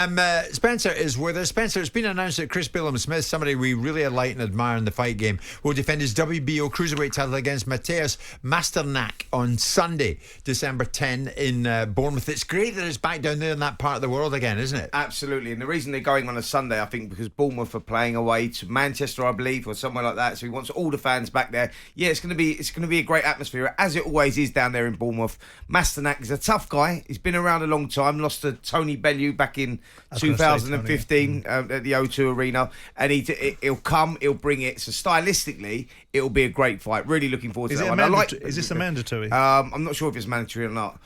Spencer is with us. Spencer, it's been announced that Chris Billam-Smith, somebody we really like and admire in the fight game, will defend his WBO cruiserweight title against Mateusz Masternak on Sunday, December 10 in Bournemouth. It's great that it's back down there in that part of the world again, isn't it? Absolutely, and the reason they're going on a Sunday, I think, because Bournemouth are playing away to Manchester, I believe, or somewhere like that. So he wants all the fans back there. Yeah, it's going to be a great atmosphere, as it always is down there in Bournemouth. Masternak is a tough guy. He's been around a long time. Lost to Tony Bellew back in 2015 at the O2 Arena, and he'll come, he'll bring it. So stylistically, it'll be a great fight. Really looking forward to that one. Is this a mandatory? I'm not sure if it's mandatory or not.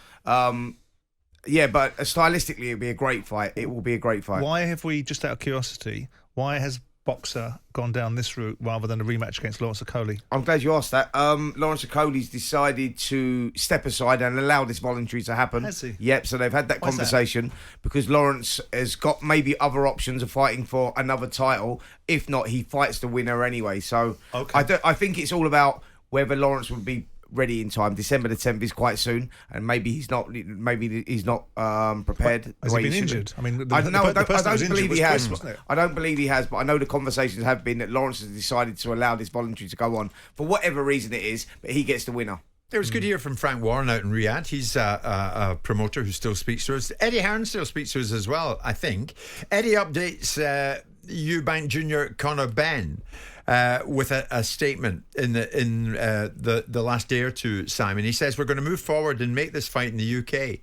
Yeah, but stylistically, it'll be a great fight. It will be a great fight. Why have we, just out of curiosity, why has Boxer gone down this route rather than a rematch against Lawrence Okoli? I'm glad you asked that. Lawrence Okoli's decided to step aside and allow this voluntary to happen. Has he? Yep, so they've had that conversation because Lawrence has got maybe other options of fighting for another title. If not, he fights the winner anyway. So I think it's all about whether Lawrence would be ready in time. December the 10th is quite soon, and maybe he's not prepared. Has he been injured? I mean, I don't believe he has. I don't believe he has, but I know the conversations have been that Lawrence has decided to allow this voluntary to go on for whatever reason it is, but he gets the winner. It was good to hear from Frank Warren out in Riyadh. He's a promoter who still speaks to us. Eddie Hearn still speaks to us as well, I think. Eddie updates Eubank Jr. Conor Benn with a statement in the last day or two, Simon. He says, we're going to move forward and make this fight in the UK.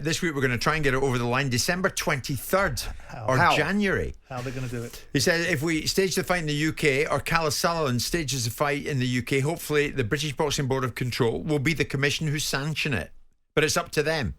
This week we're going to try and get it over the line December 23rd or January. How are they going to do it? He said if we stage the fight in the UK or Callum Sullivan stages the fight in the UK, hopefully the British Boxing Board of Control will be the commission who sanction it. But it's up to them.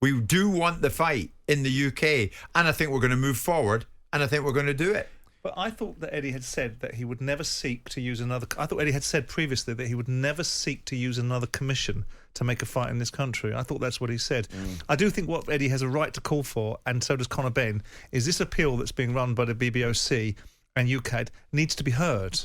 We do want the fight in the UK, and I think we're going to move forward, and I think we're going to do it. But I thought that Eddie had said that he would never seek to use another... I thought Eddie had said previously that he would never seek to use another commission to make a fight in this country. I thought that's what he said. I do think what Eddie has a right to call for, and so does Conor Benn, is this appeal that's being run by the BBOC and UKAD needs to be heard.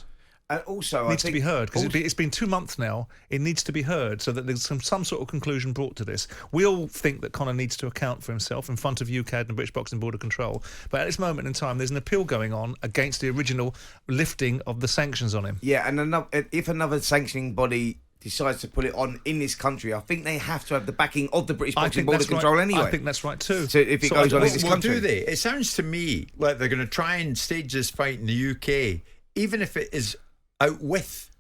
And also, needs to be heard, because it's been 2 months now. It needs to be heard so that there's some sort of conclusion brought to this. We all think that Conor needs to account for himself in front of UKAD and British Boxing Board of Control. But at this moment in time, there's an appeal going on against the original lifting of the sanctions on him. Yeah, and if another sanctioning body decides to put it on in this country, I think they have to have the backing of the British Boxing Board of Control anyway. I think that's right too. So if it goes on in this country. Do they? It sounds to me like they're going to try and stage this fight in the UK, even if it is out with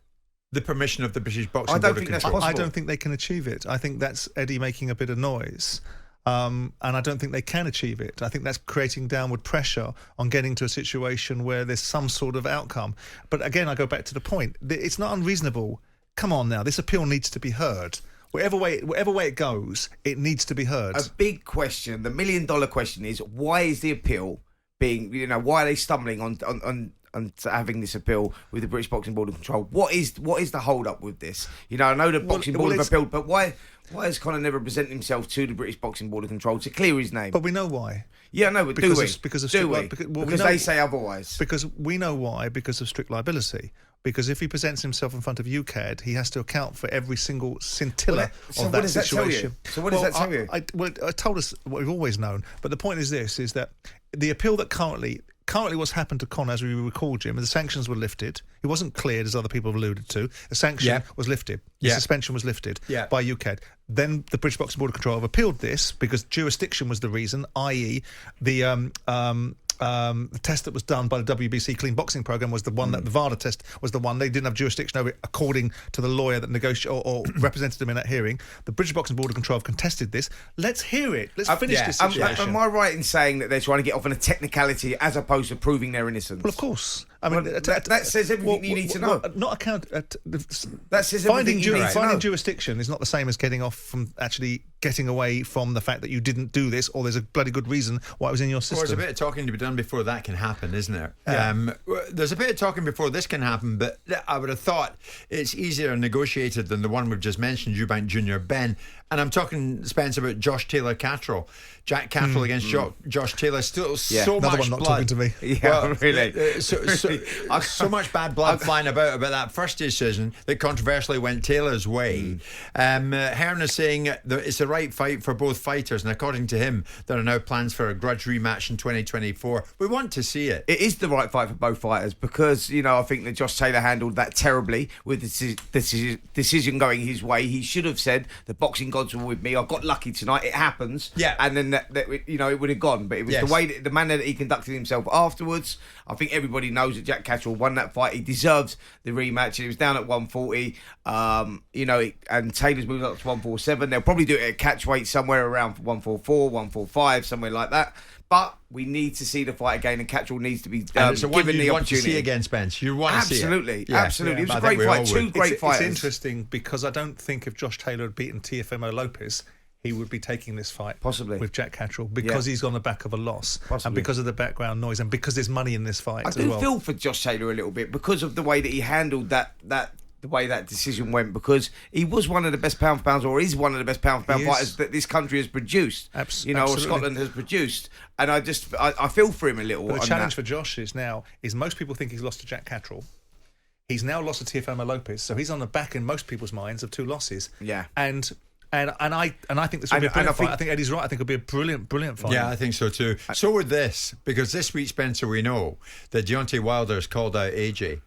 the permission of the British Boxing Board of Control. I don't think they can achieve it. I think that's Eddie making a bit of noise. And I don't think they can achieve it. I think that's creating downward pressure on getting to a situation where there's some sort of outcome. But again, I go back to the point. It's not unreasonable. Come on now, this appeal needs to be heard. Whatever way it goes, it needs to be heard. A big question, the $1 million question is, why is the appeal being, why are they stumbling on having this appeal with the British Boxing Board of Control? What is the hold up with this? I know the Boxing Board have appealed, but why has Conor never presented himself to the British Boxing Board of Control to clear his name? But we know why. Yeah, no, but because they say otherwise. Because we know why, because of strict liability. Because if he presents himself in front of UKAD, he has to account for every single scintilla of that situation. So what does that tell you? It told us what we've always known. But the point is this, is that the appeal that currently what's happened to Conor, as we recall, Jim, the sanctions were lifted. He wasn't cleared, as other people have alluded to. The sanction was lifted. The suspension was lifted by UKAD. Then the British Boxing Board of Control have appealed this because jurisdiction was the reason, i.e. the test that was done by the WBC Clean Boxing Programme was the one that the VADA test was the one. They didn't have jurisdiction over it, according to the lawyer that negotiated or represented them in that hearing. The British Boxing Board of Control have contested this. Let's hear it. Let's finish this situation. Am I right in saying that they're trying to get off on a technicality as opposed to proving their innocence? Well, of course. I mean, that says everything you need to know. That says finding jurisdiction is not the same as getting off from actually getting away from the fact that you didn't do this, or there's a bloody good reason why it was in your system. Well, there's a bit of talking to be done before that can happen, isn't there? Yeah. There's a bit of talking before this can happen, but I would have thought it's easier negotiated than the one we've just mentioned, Eubank Jr. Benn. And I'm talking, Spence, about Josh Taylor Catterall. Jack Catterall against Josh Taylor. Still so another much one not blood. talking to me. Yeah, really. So much bad blood flying about that first decision that controversially went Taylor's way. Hearn is saying that it's the right fight for both fighters, and according to him, there are now plans for a grudge rematch in 2024. We want to see it. It is the right fight for both fighters because, you know, I think that Josh Taylor handled that terribly with the decision going his way. He should have said, the boxing gods were with me. I got lucky tonight. It happens. Yeah. And then, it would have gone. But it was the manner that he conducted himself afterwards. I think everybody knows that Jack Catterall won that fight. He deserved the rematch. He was down at 140. And Taylor's moved up to 147. They'll probably do it at catch weight somewhere around 144, 145, somewhere like that. But we need to see the fight again, and Catterall needs to be given the opportunity. You want to see against Spence. You want to see it. Absolutely. Yeah. Absolutely. It was a great fight. Two great fighters. It's interesting because I don't think if Josh Taylor had beaten TFMO Lopez, he would be taking this fight possibly with Jack Catterall because he's on the back of a loss and because of the background noise and because there's money in this fight I do feel for Josh Taylor a little bit because of the way that he handled the way that decision went, because he was one of the best pound for pounds, or is one of the best pound for pound fighters that this country has produced. Or Scotland has produced. And I feel for him a little. But the challenge for Josh is most people think he's lost to Jack Catterall. He's now lost to TFMO Lopez, so he's on the back in most people's minds of two losses. Yeah. And I think this will be a brilliant fight. I think Eddie's right. I think it'll be a brilliant fight. Yeah, I think so too. So would this, because this week, Spencer, we know that Deontay Wilder has called out AJ.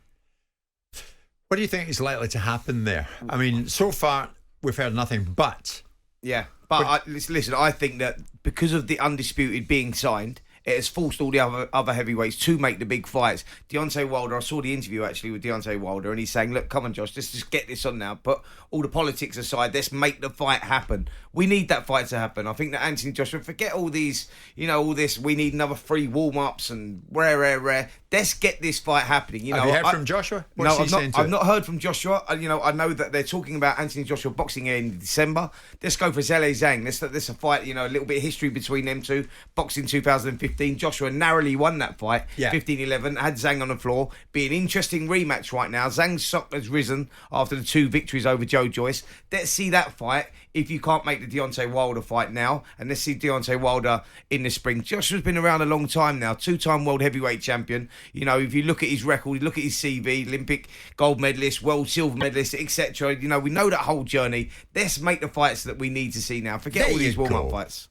What do you think is likely to happen there? I mean, so far we've heard nothing but. Yeah, but listen, I think that because of the undisputed being signed, it has forced all the other heavyweights to make the big fights. Deontay Wilder, I saw the interview actually with Deontay Wilder, and he's saying, look, come on, Josh, let's just get this on now. Put all the politics aside, let's make the fight happen. We need that fight to happen. I think that Anthony Joshua, forget all these, all this, we need another 3 warm-ups and rare. Let's get this fight happening. Have you heard from Joshua? I've not heard from Joshua. I know that they're talking about Anthony Joshua boxing in December. Let's go for Zhale Zhang. Let's a fight, a little bit of history between them two. Boxing 2015. Joshua narrowly won that fight, 15-11, had Zhang on the floor. Be an interesting rematch right now. Zhang's stock has risen after the 2 victories over Joyce. Let's see that fight if you can't make the Deontay Wilder fight now. And let's see Deontay Wilder in the spring. Joshua's been around a long time now. 2-time world heavyweight champion. If you look at his record, you look at his CV, Olympic gold medalist, world silver medalist, etc. We know that whole journey. Let's make the fights that we need to see now. Forget all these warm-up fights.